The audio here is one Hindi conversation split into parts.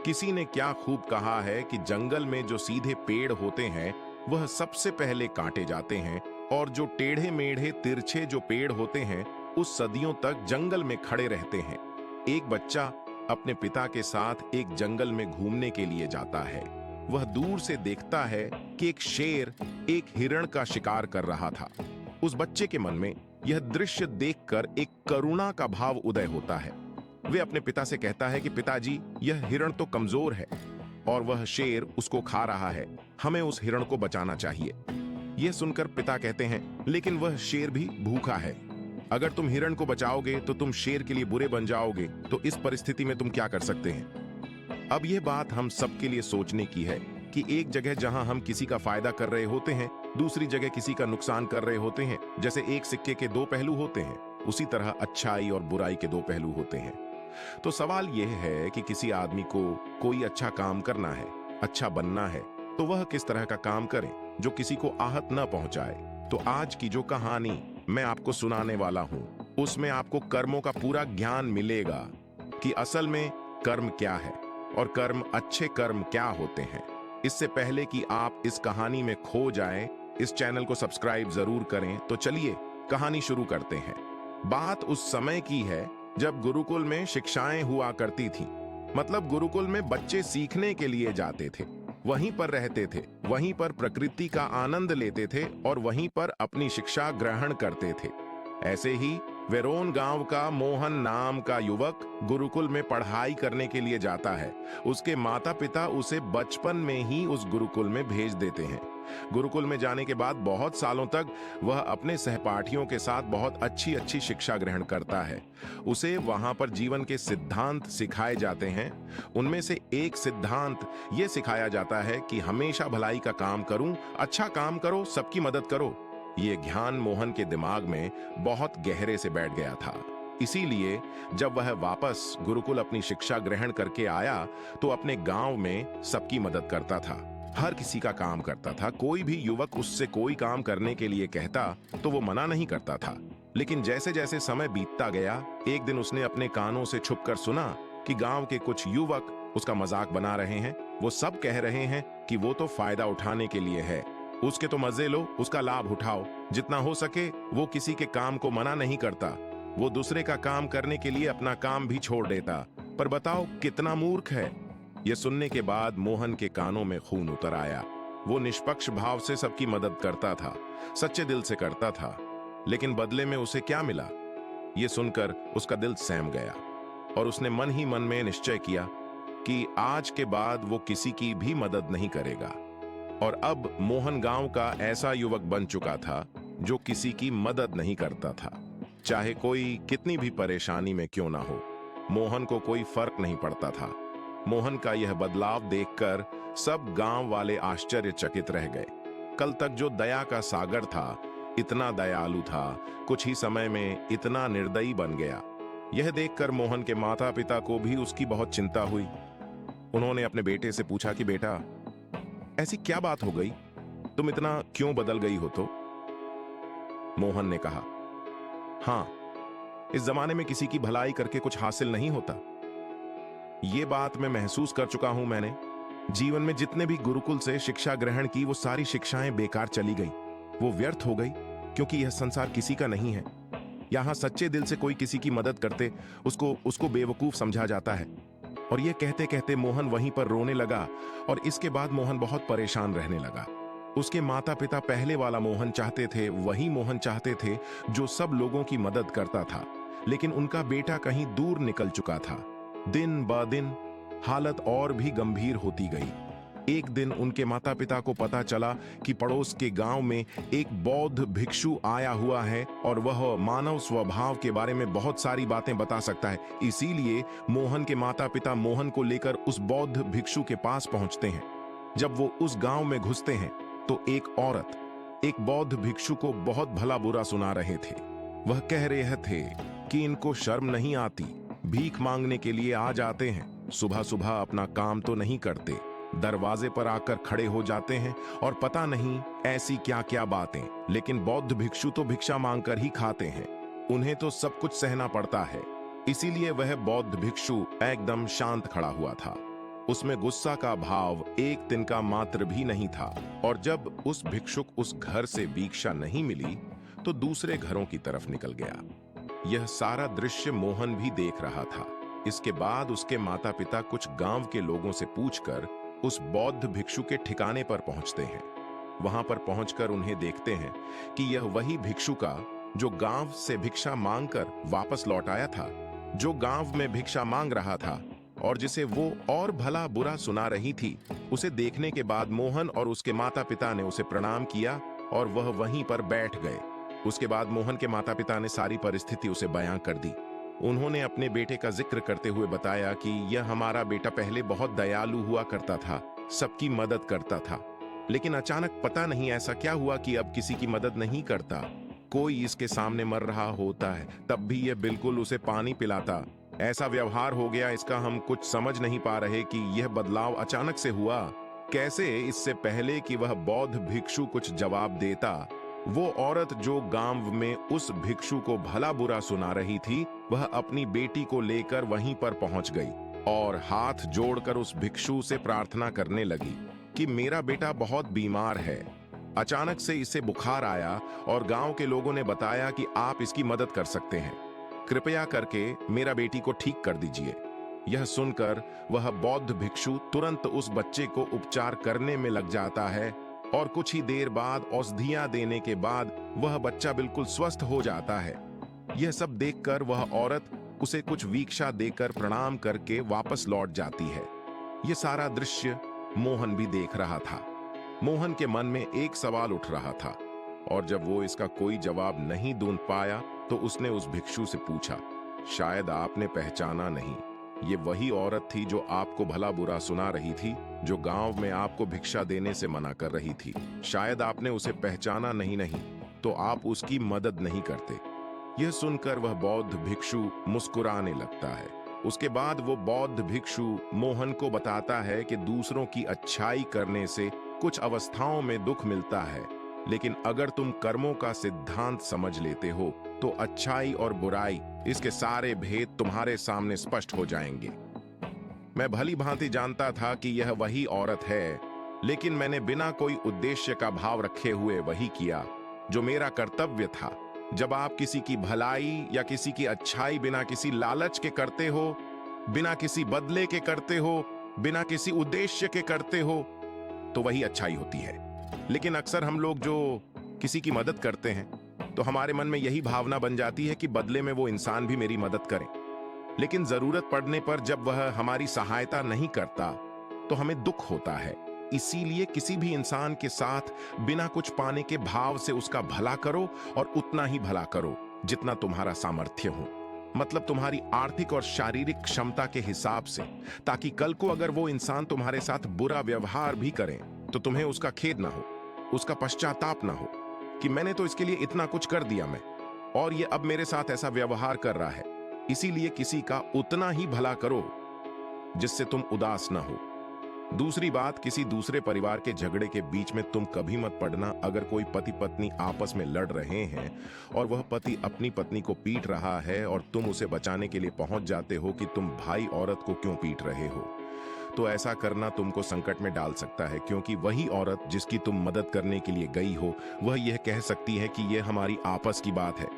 किसी ने क्या खूब कहा है कि जंगल में जो सीधे पेड़ होते हैं वह सबसे पहले काटे जाते हैं, और जो टेढ़े मेढ़े तिरछे जो पेड़ होते हैं उस सदियों तक जंगल में खड़े रहते हैं। एक बच्चा अपने पिता के साथ एक जंगल में घूमने के लिए जाता है। वह दूर से देखता है कि एक शेर एक हिरण का शिकार कर रहा था। उस बच्चे के मन में यह दृश्य देखकर एक करुणा का भाव उदय होता है। वे अपने पिता से कहता है कि पिताजी, यह हिरण तो कमजोर है और वह शेर उसको खा रहा है। हमें उस हिरण को बचाना चाहिए। यह सुनकर पिता कहते हैं, लेकिन वह शेर भी भूखा है। अगर तुम हिरण को बचाओगे तो तुम शेर के लिए बुरे बन जाओगे, तो इस परिस्थिति में तुम क्या कर सकते हैं? अब यह बात हम सबके लिए सोचने की है कि एक जगह जहां हम किसी का फायदा कर रहे होते हैं, दूसरी जगह किसी का नुकसान कर रहे होते हैं। जैसे एक सिक्के के दो पहलू होते हैं, उसी तरह अच्छाई और बुराई के दो पहलू होते हैं। तो सवाल यह है कि किसी आदमी को कोई अच्छा काम करना है, अच्छा बनना है, तो वह किस तरह का काम करे जो किसी को आहत न पहुंचाए। तो आज की जो कहानी मैं आपको सुनाने वाला हूं, उसमें आपको कर्मों का पूरा ज्ञान मिलेगा कि असल में कर्म क्या है और कर्म अच्छे कर्म क्या होते हैं। इससे पहले कि आप इस कहानी में खो जाएं, इस चैनल को सब्सक्राइब जरूर करें। तो चलिए कहानी शुरू करते हैं। बात उस समय की है जब गुरुकुल में शिक्षाएं हुआ करती थीं। मतलब गुरुकुल में बच्चे सीखने के लिए जाते थे, वहीं पर रहते थे, वहीं पर प्रकृति का आनंद लेते थे और वहीं पर अपनी शिक्षा ग्रहण करते थे। ऐसे ही वेरोन गांव का मोहन नाम का युवक गुरुकुल में पढ़ाई करने के लिए जाता है। उसके माता पिता उसे बचपन में ही उस गुरुकुल में भेज देते हैं। गुरुकुल में जाने के बाद बहुत सालों तक वह अपने सहपाठियों के साथ बहुत अच्छी अच्छी शिक्षा ग्रहण करता है। उसे वहां पर जीवन के सिद्धांत सिखाए जाते हैं। उनमें से एक सिद्धांत यह सिखाया जाता है कि हमेशा भलाई का काम करूं, अच्छा काम करो, सबकी मदद करो। यह ज्ञान मोहन के दिमाग में बहुत गहरे से बैठ गया था। इसीलिए जब वह वापस गुरुकुल अपनी शिक्षा ग्रहण करके आया तो अपने गांव में सबकी मदद करता था, हर किसी का काम करता था। कोई भी युवक उससे कोई काम करने के लिए कहता तो वो मना नहीं करता था। लेकिन जैसे जैसे समय बीतता गया, एक दिन उसने अपने कानों से छुपकर सुना कि गांव के कुछ युवक उसका मजाक बना रहे हैं। वो सब कह रहे हैं कि वो तो फायदा उठाने के लिए है, उसके तो मजे लो, उसका लाभ उठाओ। जितना हो सके वो किसी के काम को मना नहीं करता। वो दूसरे का काम करने के लिए अपना काम भी छोड़ देता। पर बताओ कितना मूर्ख है। यह सुनने के बाद मोहन के कानों में खून उतर आया। वो निष्पक्ष भाव से सबकी मदद करता था, सच्चे दिल से करता था। लेकिन बदले में उसे क्या मिला, यह सुनकर उसका दिल सहम गया और उसने मन ही मन में निश्चय किया कि आज के बाद वो किसी की भी मदद नहीं करेगा। और अब मोहन गांव का ऐसा युवक बन चुका था जो किसी की मदद नहीं करता था। चाहे कोई कितनी भी परेशानी में क्यों ना हो, मोहन को कोई फर्क नहीं पड़ता था। मोहन का यह बदलाव देखकर सब गांव वाले आश्चर्यचकित रह गए। कल तक जो दया का सागर था, इतना दयालु था, कुछ ही समय में इतना निर्दयी बन गया। यह देखकर मोहन के माता पिता को भी उसकी बहुत चिंता हुई। उन्होंने अपने बेटे से पूछा कि बेटा, ऐसी क्या बात हो गई, तुम इतना क्यों बदल गई हो? तो मोहन ने कहा, हां, इस जमाने में किसी की भलाई करके कुछ हासिल नहीं होता। यह बात मैं महसूस कर चुका हूं। मैंने जीवन में जितने भी गुरुकुल से शिक्षा ग्रहण की, वो सारी शिक्षाएं बेकार चली गई, वो व्यर्थ हो गई, क्योंकि यह संसार किसी का नहीं है। यहां सच्चे दिल से कोई किसी की मदद करते उसको बेवकूफ समझा जाता है। और यह कहते कहते मोहन वहीं पर रोने लगा। और इसके बाद मोहन बहुत परेशान रहने लगा। उसके माता पिता पहले वाला मोहन चाहते थे, वही मोहन चाहते थे जो सब लोगों की मदद करता था। लेकिन उनका बेटा कहीं दूर निकल चुका था। दिन ब दिन हालत और भी गंभीर होती गई। एक दिन उनके माता पिता को पता चला कि पड़ोस के गांव में एक बौद्ध भिक्षु आया हुआ है और वह मानव स्वभाव के बारे में बहुत सारी बातें बता सकता है। इसीलिए मोहन के माता पिता मोहन को लेकर उस बौद्ध भिक्षु के पास पहुंचते हैं। जब वो उस गांव में घुसते हैं तो एक औरत एक बौद्ध भिक्षु को बहुत भला बुरा सुना रहे थे। वह कह रहे थे कि इनको शर्म नहीं आती, भीख मांगने के लिए आ जाते हैं, सुबह सुबह अपना काम तो नहीं करते, दरवाजे पर आकर खड़े हो जाते हैं और पता नहीं ऐसी क्या क्या बातें। लेकिन बौद्ध भिक्षु तो भिक्षा मांगकर ही खाते हैं, उन्हें तो सब कुछ सहना पड़ता है। इसीलिए वह बौद्ध भिक्षु एकदम शांत खड़ा हुआ था। उसमें गुस्सा का भाव एक तिनका मात्र भी नहीं था। और जब उस भिक्षुक उस घर से भिक्षा नहीं मिली तो दूसरे घरों की तरफ निकल गया। यह सारा दृश्य मोहन भी देख रहा था। इसके बाद उसके माता पिता कुछ गांव के लोगों से पूछकर उस बौद्ध भिक्षु के ठिकाने पर पहुंचते हैं। वहां पर पहुंचकर उन्हें देखते हैं कि यह वही भिक्षु का जो गांव से भिक्षा मांगकर वापस लौट आया था, जो गांव में भिक्षा मांग रहा था और जिसे वो और भला बुरा सुना रही थी। उसे देखने के बाद मोहन और उसके माता पिता ने उसे प्रणाम किया और वह वहीं पर बैठ गए। उसके बाद मोहन के माता पिता ने सारी परिस्थिति उसे बयां कर दी। उन्होंने अपने बेटे का जिक्र करते हुए बताया कि यह हमारा बेटा पहले बहुत दयालु हुआ करता था, सबकी मदद करता था, लेकिन अचानक पता नहीं ऐसा क्या हुआ कि अब किसी की मदद नहीं करता। कोई इसके सामने मर रहा होता है तब भी यह बिल्कुल उसे पानी पिलाता। ऐसा व्यवहार हो गया, इसका हम कुछ समझ नहीं पा रहे कि यह बदलाव अचानक से हुआ कैसे। इससे पहले कि वह बौद्ध भिक्षु कुछ जवाब देता, वो औरत जो गांव में उस भिक्षु को भला बुरा सुना रही थी, वह अपनी बेटी को लेकर वहीं पर पहुंच गई और हाथ जोड़कर उस भिक्षु से प्रार्थना करने लगी कि मेरा बेटा बहुत बीमार है, अचानक से इसे बुखार आया और गांव के लोगों ने बताया कि आप इसकी मदद कर सकते हैं, कृपया करके मेरा बेटी को ठीक कर दीजिए। यह सुनकर वह बौद्ध भिक्षु तुरंत उस बच्चे को उपचार करने में लग जाता है और कुछ ही देर बाद औषधियां देने के बाद वह बच्चा बिल्कुल स्वस्थ हो जाता है। यह सब देखकर वह औरत उसे कुछ भिक्षा देकर प्रणाम करके वापस लौट जाती है। यह सारा दृश्य मोहन भी देख रहा था। मोहन के मन में एक सवाल उठ रहा था और जब वो इसका कोई जवाब नहीं ढूंढ पाया तो उसने उस भिक्षु से पूछा, शायद आपने पहचाना नहीं, ये वही औरत थी जो आपको भला बुरा सुना रही थी, जो गांव में आपको भिक्षा देने से मना कर रही थी। शायद आपने उसे पहचाना नहीं तो आप उसकी मदद नहीं करते। यह सुनकर वह बौद्ध भिक्षु मुस्कुराने लगता है। उसके बाद वो बौद्ध भिक्षु मोहन को बताता है कि दूसरों की अच्छाई करने से कुछ अवस्थाओं में दुख मिलता है, लेकिन अगर तुम कर्मों का सिद्धांत समझ लेते हो तो अच्छाई और बुराई, इसके सारे भेद तुम्हारे सामने स्पष्ट हो जाएंगे। मैं भली भांति जानता था कि यह वही औरत है, लेकिन मैंने बिना कोई उद्देश्य का भाव रखे हुए वही किया जो मेरा कर्तव्य था। जब आप किसी की भलाई या किसी की अच्छाई बिना किसी लालच के करते हो, बिना किसी बदले के करते हो, बिना किसी उद्देश्य के करते हो, तो वही अच्छाई होती है। लेकिन अक्सर हम लोग जो किसी की मदद करते हैं तो हमारे मन में यही भावना बन जाती है कि बदले में वो इंसान भी मेरी मदद करे, लेकिन जरूरत पड़ने पर जब वह हमारी सहायता नहीं करता तो हमें दुख होता है। इसीलिए किसी भी इंसान के साथ बिना कुछ पाने के भाव से उसका भला करो और उतना ही भला करो जितना तुम्हारा सामर्थ्य हो, मतलब तुम्हारी आर्थिक और शारीरिक क्षमता के हिसाब से, ताकि कल को अगर वो इंसान तुम्हारे साथ बुरा व्यवहार भी करें तो तुम्हें उसका खेद ना हो, उसका पश्चाताप ना हो कि मैंने तो इसके लिए इतना कुछ कर दिया मैं, और ये अब मेरे साथ ऐसा व्यवहार कर रहा है। इसीलिए किसी का उतना ही भला करो जिससे तुम उदास ना हो। दूसरी बात, किसी दूसरे परिवार के झगड़े के बीच में तुम कभी मत पड़ना। अगर कोई पति पत्नी आपस में लड़ रहे हैं और वह पति अपनी पत्नी को पीट रहा है और तुम उसे बचाने के लिए पहुंच जाते हो कि तुम भाई औरत को क्यों पीट रहे हो, तो ऐसा करना तुमको संकट में डाल सकता है, क्योंकि वही औरत जिसकी तुम मदद करने के लिए गई हो वह यह कह सकती है कि यह हमारी आपस की बात है,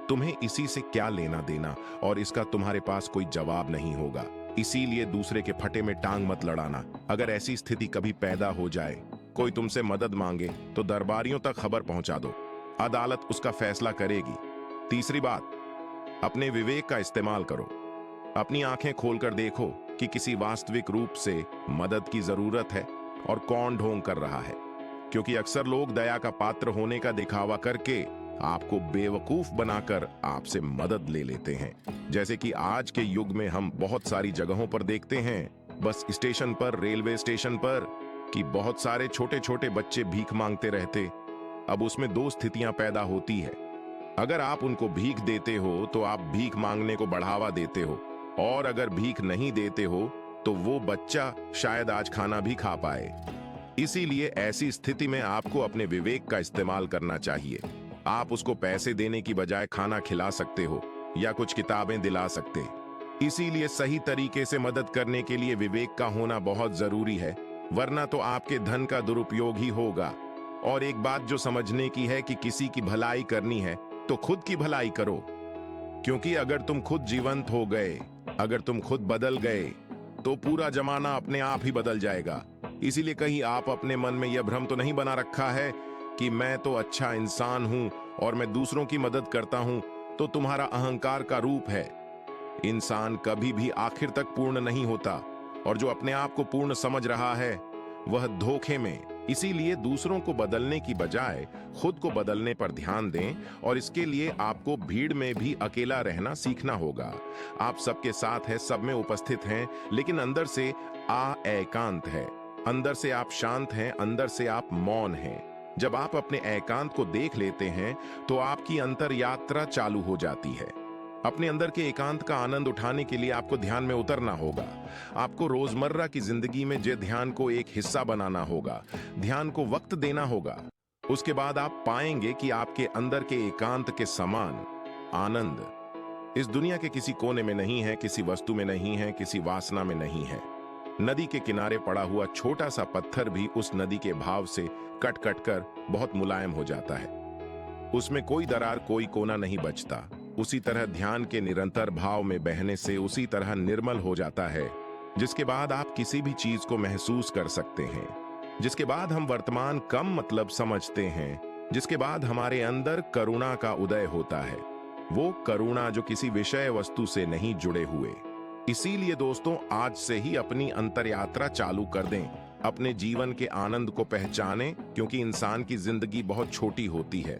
तुम्हें इसी से क्या लेना देना, और इसका तुम्हारे पास कोई जवाब नहीं होगा। इसीलिए दूसरे के फटे में टांग मत लड़ाना। अगर ऐसी स्थिति कभी पैदा हो जाए, कोई तुमसे मदद मांगे तो दरबारियों तक खबर पहुंचा दो, अदालत उसका फैसला करेगी। तीसरी बात, अपने विवेक का इस्तेमाल करो। अपनी आंखें खोलकर देखो कि किसी वास्तविक रूप से मदद की जरूरत है और कौन ढोंग कर रहा है, क्योंकि अक्सर लोग दया का पात्र होने का दिखावा करके आपको बेवकूफ बनाकर आपसे मदद ले लेते हैं। जैसे कि आज के युग में हम बहुत सारी जगहों पर देखते हैं, बस स्टेशन पर, रेलवे स्टेशन पर, कि बहुत सारे छोटे छोटे बच्चे भीख मांगते रहते। अब उसमें दो स्थितियां पैदा होती है। अगर आप उनको भीख देते हो तो आप भीख मांगने को बढ़ावा देते हो, और अगर भीख नहीं देते हो तो वो बच्चा शायद आज खाना भी खा पाए। इसीलिए ऐसी स्थिति में आपको अपने विवेक का इस्तेमाल करना चाहिए। आप उसको पैसे देने की बजाय खाना खिला सकते हो या कुछ किताबें दिला सकते। इसीलिए सही तरीके से मदद करने के लिए विवेक का होना बहुत जरूरी है, वरना तो आपके धन का दुरुपयोग ही होगा। और एक बात जो समझने की है कि किसी की भलाई करनी है तो खुद की भलाई करो, क्योंकि अगर तुम खुद जीवंत हो गए, अगर तुम खुद बदल गए, तो पूरा जमाना अपने आप ही बदल जाएगा। इसीलिए कहीं आप अपने मन में यह भ्रम तो नहीं बना रखा है कि मैं तो अच्छा इंसान हूं और मैं दूसरों की मदद करता हूं, तो तुम्हारा अहंकार का रूप है। इंसान कभी भी आखिर तक पूर्ण नहीं होता, और जो अपने आप को पूर्ण समझ रहा है वह धोखे में। इसीलिए दूसरों को बदलने की बजाय खुद को बदलने पर ध्यान दें, और इसके लिए आपको भीड़ में भी अकेला रहना सीखना होगा। आप सबके साथ है, सब में उपस्थित हैं, लेकिन अंदर से एकांत है। अंदर से आप शांत हैं, अंदर से आप मौन हैं। जब आप अपने एकांत को देख लेते हैं तो आपकी अंतर यात्रा चालू हो जाती है। अपने अंदर के एकांत का आनंद उठाने के लिए आपको ध्यान में उतरना होगा। आपको रोजमर्रा की जिंदगी में ध्यान को एक हिस्सा बनाना होगा, ध्यान को वक्त देना होगा। उसके बाद आप पाएंगे कि आपके अंदर के एकांत के समान आनंद इस दुनिया के किसी कोने में नहीं है, किसी वस्तु में नहीं है, किसी वासना में नहीं है। नदी के किनारे पड़ा हुआ छोटा सा पत्थर भी उस नदी के भाव से कट कट कर बहुत मुलायम हो जाता है। उसमें कोई दरार, कोई कोना नहीं बचता। उसी तरह ध्यान के निरंतर भाव में बहने से उसी तरह निर्मल हो जाता है, जिसके बाद आप किसी भी चीज को महसूस कर सकते हैं, जिसके बाद हम वर्तमान कम मतलब समझते हैं, जिसके बाद हमारे अंदर करुणा का उदय होता है। वो करुणा जो किसी विषय वस्तु से नहीं जुड़े हुए। इसीलिए दोस्तों, आज से ही अपनी अंतर यात्रा चालू कर दें। अपने जीवन के आनंद को पहचानें, क्योंकि इंसान की जिंदगी बहुत छोटी होती है।